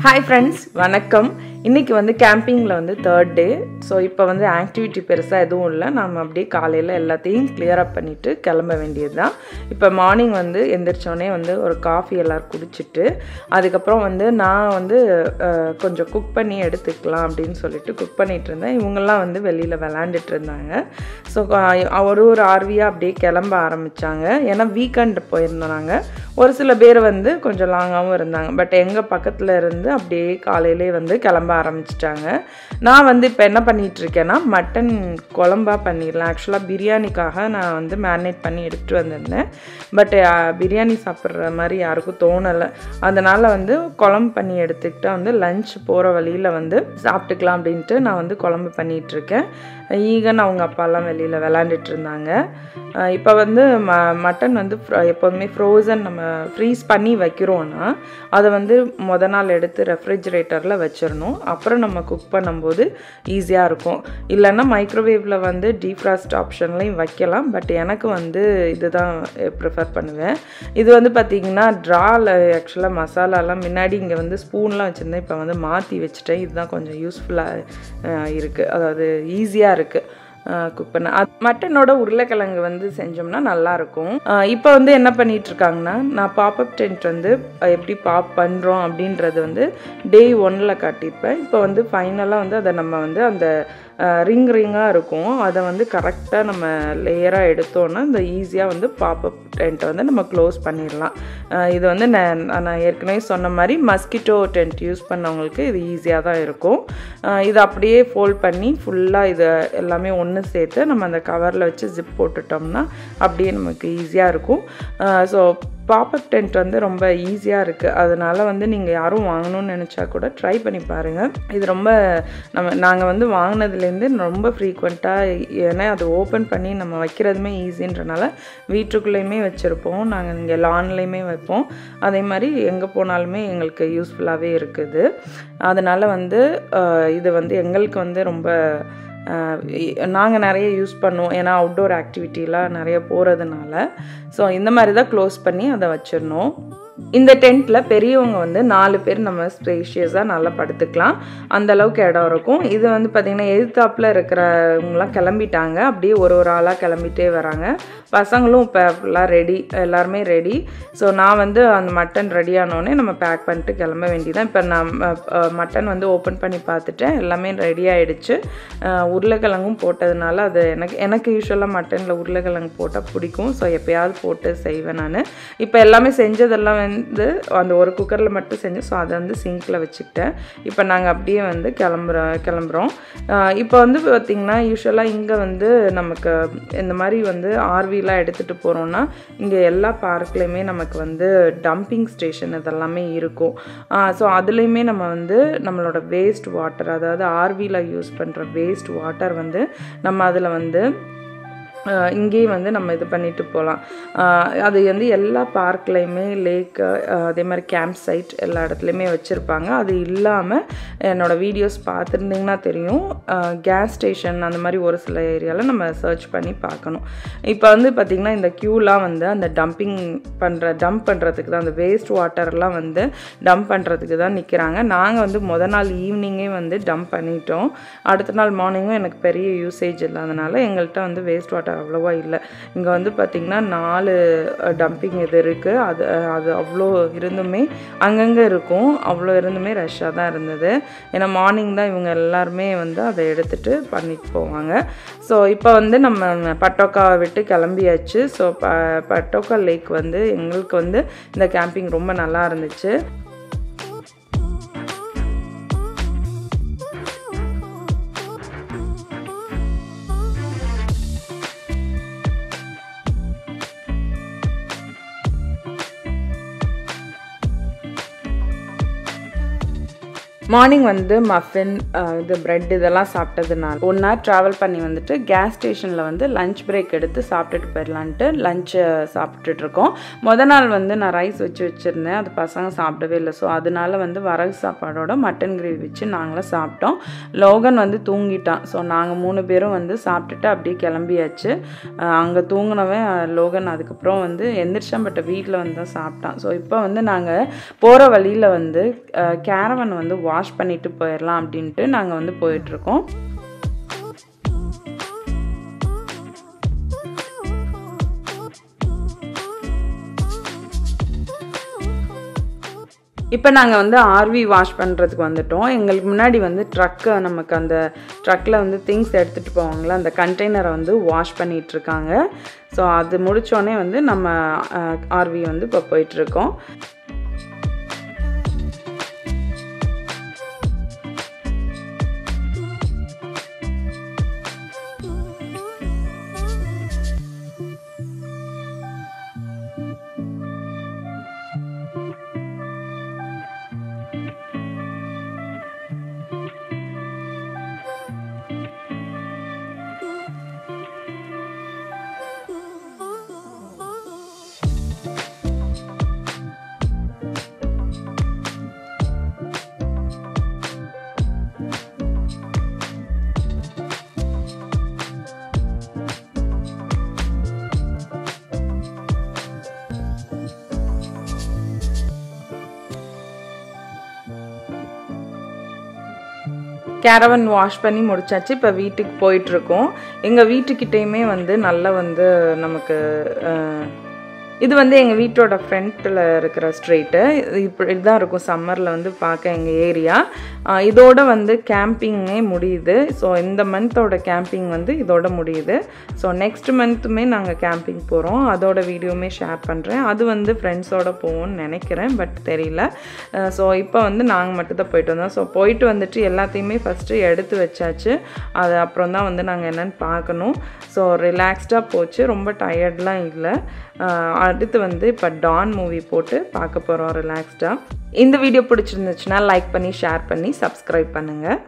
Hi friends, வணக்கம். இன்னைக்கு வந்து கேம்பிங்ல வந்து 3rd டே. சோ இப்போ வந்து ஆக்டிவிட்டி பெருசா எதுவும் இல்ல. நாம அப்படியே காலையில எல்லாத்தையும் கிளியர் அப் பண்ணிட்டு கிளம்ப வேண்டியதுதான். இப்போ மார்னிங் வந்து எந்திரச்சோனே வந்து ஒரு காபி எல்லாரும் குடிச்சிட்டு அதுக்கு அப்புறம் வந்து நான் வந்து கொஞ்சம் குக் பண்ணி எடுத்துக்கலாம் அப்படினு சொல்லிட்டு குக் பண்ணிட்டு இருந்தேன். இவங்க எல்லாம் வந்து வெளியில விளையாடிட்டு இருந்தாங்க. சோ ஒரு ஆர்வியா அப்படியே கிளம்ப ஆரம்பிச்சாங்க. ஏன்னா வீக்கெண்ட் போயிருந்தாங்க. ஒரு சில பேர் வந்து கொஞ்சம் லாங்காவும் இருந்தாங்க. பட் எங்க பக்கத்துல இருந்து அப்படியே காலையிலே வந்து கிளம்ப ஆரம்பிச்சிட்டாங்க. நான் வந்து இப்போ என்ன பண்ணிட்டு இருக்கேன்னா மட்டன் குழம்பா பண்ணிரலாம். एक्चुअली பிரியாணிக்காக நான் வந்து மேரினேட் பண்ணி எடுத்துட்டு வந்திருந்தேன். பட் பிரியாணி சாப்பிடுற மாதிரி யாருக்கும் தோணல. அதனால வந்து குழம்பு பண்ணி எடுத்துக்கிட்டா வந்து லஞ்ச் போற வழியில வந்து சாப்பிட்டுக்கலாம் அப்படினு நான் வந்து குழம்பு பண்ணிட்டு இருக்கேன். ஈகன் அவங்க அப்பா எல்லாம் வெளியில விளையாடிட்டு இருந்தாங்க. இப்போ வந்து மட்டன் வந்து எப்பவுமே ஃப்ரோசன் நம்ம ஃப்ரீஸ் பண்ணி வைக்கிறோம்னா அதை வந்து முத நாள் எடுத்து ரெஃப்ரிஜரேட்டரில் வச்சிடணும். அப்புறம் நம்ம குக் பண்ணும்போது ஈஸியாக இருக்கும். இல்லைன்னா மைக்ரோவேவில் வந்து டீஃப்ராஸ்ட் ஆப்ஷன்லையும் வைக்கலாம். பட் எனக்கு வந்து இதுதான் ப்ரிஃபர் பண்ணுவேன். இது வந்து பார்த்திங்கன்னா ட்ராவில் ஆக்சுவலாக மசாலாலாம் முன்னாடி இங்கே வந்து ஸ்பூன்லாம் வச்சுருந்தேன். இப்போ வந்து மாற்றி வச்சுட்டேன். இதுதான் கொஞ்சம் யூஸ்ஃபுல்லாக இருக்குது. அதாவது ஈஸியாக இருக்குது குக் பண்ண. மட்டனோட உருளைக்கிழங்கு வந்து செஞ்சோம்னா நல்லாயிருக்கும். இப்போ வந்து என்ன பண்ணிட்டு இருக்காங்கன்னா நான் பாப்அப் டென்ட் வந்து எப்படி பாப் பண்ணுறோம் அப்படின்றது வந்து டே 1ல் காட்டியிருப்பேன். இப்போ வந்து ஃபைனலாக வந்து அதை நம்ம வந்து அந்த ரிங்காக இருக்கும். அதை வந்து கரெக்டாக நம்ம லேயராக எடுத்தோன்னா இந்த ஈஸியாக வந்து பாப்அப் டென்ட்டை வந்து நம்ம க்ளோஸ் பண்ணிடலாம். இது வந்து நான் ஏற்கனவே சொன்ன மாதிரி மஸ்கிட்டோ டென்ட் யூஸ் பண்ணவங்களுக்கு இது ஈஸியாக தான் இருக்கும். இதை அப்படியே ஃபோல்ட் பண்ணி ஃபுல்லாக இதை எல்லாமே ஒன்று சேர்த்து நம்ம அந்த கவரில் வச்சு ஜிப் போட்டுட்டோம்னா அப்படியே நமக்கு ஈஸியாக இருக்கும். ஸோ பாப்அப் டென்ட் வந்து ரொம்ப ஈஸியாக இருக்குது. அதனால் வந்து நீங்கள் யாரும் வாங்கணும்னு நினச்சா கூட ட்ரை பண்ணி பாருங்கள். இது ரொம்ப நாங்கள் வந்து வாங்கினதுலேருந்து ரொம்ப ஃப்ரீக்வெண்ட்டாக, ஏன்னா அது ஓப்பன் பண்ணி நம்ம வைக்கிறதுமே ஈஸின்றனால வீட்டுக்குள்ளேயுமே வச்சுருப்போம். நாங்கள் இங்கே லான்லேயுமே வைப்போம். அதே மாதிரி எங்கே போனாலுமே எங்களுக்கு யூஸ்ஃபுல்லாகவே இருக்குது. அதனால் வந்து இது வந்து எங்களுக்கு வந்து ரொம்ப நாங்கள் நிறைய யூஸ் பண்ணுவோம். ஏன்னா அவுட்டோர் ஆக்டிவிட்டிலாம் நிறைய போகிறதுனால. ஸோ இந்த மாதிரி தான் க்ளோஸ் பண்ணி அதை வச்சிடணும். இந்த டென்ட்டில் பெரியவங்க வந்து 4 பேர் நம்ம ஸ்பேஷியஸாக நல்லா படுத்துக்கலாம். அந்தளவுக்கு இடம் இருக்கும். இது வந்து பார்த்திங்கன்னா எதிர்த்தாப்பில் இருக்கிறவங்களாம் கிளம்பிட்டாங்க. அப்படியே ஒரு ஆளாக கிளம்பிட்டே வராங்க. பசங்களும் இப்போ ஃபுல்லாக ரெடி, எல்லாருமே ரெடி. ஸோ நான் வந்து அந்த மட்டன் ரெடி ஆனோடனே நம்ம பேக் பண்ணிட்டு கிளம்ப வேண்டியதான். இப்போ நான் மட்டன் வந்து ஓப்பன் பண்ணி பார்த்துட்டேன். எல்லாமே ரெடி ஆகிடுச்சு. உருளைக்கிழங்கும் போட்டதுனால அது எனக்கு யூஸ்வலாக மட்டனில் உருளைக்கிழங்கு போட்டால் பிடிக்கும். ஸோ எப்போயாவது போட்டு செய்வேன் நான். இப்போ எல்லாமே செஞ்சதெல்லாம் வந்து அந்த ஒரு குக்கரில் மட்டும் செஞ்சேன். ஸோ அதை வந்து சிங்கில் வச்சுக்கிட்டேன். இப்போ நாங்கள் அப்படியே வந்து கிளம்புறோம். இப்போ வந்து பார்த்திங்கன்னா யூஸ்வலாக இங்கே வந்து நமக்கு இந்த மாதிரி வந்து ஆர்விலாம் எடுத்துகிட்டு போகிறோன்னா இங்கே எல்லா பார்க்லேயுமே நமக்கு வந்து டம்பிங் ஸ்டேஷன் இதெல்லாமே இருக்கும். ஸோ அதுலேயுமே நம்ம வந்து நம்மளோட வேஸ்ட் வாட்டர், அதாவது ஆர்வியில் யூஸ் பண்ணுற வேஸ்ட் வாட்டர் வந்து நம்ம அதில் வந்து இங்கேயும் வந்து நம்ம இது பண்ணிட்டு போகலாம். அது வந்து எல்லா பார்க்லேயுமே லேக், அதே மாதிரி கேம்ப் சைட் எல்லா இடத்துலையுமே வச்சுருப்பாங்க. அது இல்லாமல் என்னோடய வீடியோஸ் பார்த்துருந்திங்கன்னா தெரியும், கேஸ் ஸ்டேஷன் அந்த மாதிரி ஒரு சில ஏரியாவில் நம்ம சர்ச் பண்ணி பார்க்கணும். இப்போ வந்து பார்த்திங்கன்னா இந்த க்யூலாம் வந்து அந்த டம்ப் பண்ணுறதுக்கு தான், அந்த வேஸ்ட் வாட்டர்லாம் வந்து டம்ப் பண்ணுறதுக்கு தான் நிற்கிறாங்க. நாங்கள் வந்து முத நாள் ஈவினிங்கே வந்து டம்ப் பண்ணிட்டோம். அடுத்த நாள் மார்னிங்கும் எனக்கு பெரிய யூசேஜ் இல்லாதனால எங்கள்கிட்ட வந்து வேஸ்ட் வாட்டர் அவ்வளோவா இல்லை. இங்கே வந்து பார்த்திங்கன்னா 4 டம்பிங் இது இருக்குது. அது அவ்வளோ இருந்துமே அங்கங்கே இருக்கும். அவ்வளோ இருந்துமே ரஷ்ஷாக தான் இருந்தது. ஏன்னா மார்னிங் தான் இவங்க எல்லாருமே வந்து அதை எடுத்துகிட்டு பண்ணிட்டு போவாங்க. ஸோ இப்போ வந்து நம்ம பட்டோக்காவை விட்டு கிளம்பியாச்சு. ஸோ பட்டோக்கா லேக் வந்து எங்களுக்கு வந்து இந்த கேம்பிங் ரொம்ப நல்லா இருந்துச்சு. மார்னிங் வந்து மஃபின் இது பிரெட் இதெல்லாம் சாப்பிட்டதுனால 1 hour ட்ராவல் பண்ணி வந்துட்டு கேஸ் ஸ்டேஷனில் வந்து லஞ்ச் பிரேக் எடுத்து சாப்பிட்டுட்டு போயிடலான்ட்டு லஞ்சை சாப்பிட்டுட்ருக்கோம். நாள் வந்து நான் ரைஸ் வச்சுருந்தேன், அது பசங்க சாப்பிடவே இல்லை. ஸோ அதனால வந்து வரகு சாப்பாடோட மட்டன் கிரேவி வச்சு நாங்களும் சாப்பிட்டோம். லோகன் வந்து தூங்கிட்டான். ஸோ நாங்கள் 3 பேரும் வந்து சாப்பிட்டுட்டு அப்படியே கிளம்பியாச்சு. அங்கே தூங்கினவன் லோகன் அதுக்கப்புறம் வந்து எந்திரிச்சான், பட் வீட்டில் வந்து தான் சாப்பிட்டான். ஸோ இப்போ வந்து நாங்கள் போகிற வழியில் வந்து கேரவன் வந்து வாஷ் பண்ணிட்டு போயிடலாம் அப்படின்ட்டு நாங்கள் வந்து போயிட்டுருக்கோம். இப்போ நாங்கள் வந்து ஆர்வி வாஷ் பண்ணுறதுக்கு வந்துட்டோம். எங்களுக்கு முன்னாடி வந்து நமக்கு அந்த ட்ரக்கில் வந்து திங்ஸ் எடுத்துகிட்டு போவாங்களா, அந்த கண்டெய்னரை வந்து வாஷ் பண்ணிகிட்ருக்காங்க. ஸோ அது முடித்தோடனே வந்து நம்ம ஆர்வி வந்து இப்போ போயிட்டுருக்கோம். கேரவன் வாஷ் பண்ணி முடிச்சாச்சு. இப்போ வீட்டுக்கு போயிட்டுருக்கோம். எங்கள் வீட்டுக்கிட்டேயுமே வந்து நல்லா வந்து நமக்கு இது வந்து எங்கள் வீட்டோட ஃப்ரண்ட்டில் இருக்கிற ஸ்ட்ரீட்டு. இப்படி தான் இருக்கும் சம்மரில் வந்து பார்க்க எங்கள் ஏரியா. இதோட வந்து கேம்பிங்கே முடியுது. ஸோ இந்த மந்தோட கேம்பிங் வந்து இதோட முடியுது. ஸோ நெக்ஸ்ட் மந்த்துமே நாங்கள் கேம்பிங் போகிறோம். அதோட வீடியோவுமே ஷேர் பண்ணுறேன். அது வந்து ஃப்ரெண்ட்ஸோடு போவோம்னு நினைக்கிறேன், பட் தெரியல. ஸோ இப்போ வந்து நாங்கள் மட்டும்தான் போயிட்டு வந்தோம். ஸோ போயிட்டு வந்துட்டு எல்லாத்தையுமே ஃபஸ்ட்டு எடுத்து வச்சாச்சு. அது அப்புறம் தான் வந்து நாங்கள் என்னென்னு பார்க்கணும். ஸோ ரிலாக்ஸ்டாக போச்சு, ரொம்ப டயர்ட்லாம் இல்லை. அடுத்து வந்து இப்போ டான் மூவி போட்டு பார்க்க போகிறோம் ரிலாக்ஸ்டாக. இந்த வீடியோ பிடிச்சிருந்துச்சுன்னா லைக் பண்ணி ஷேர் பண்ணி சப்ஸ்கிரைப் பண்ணுங்கள்.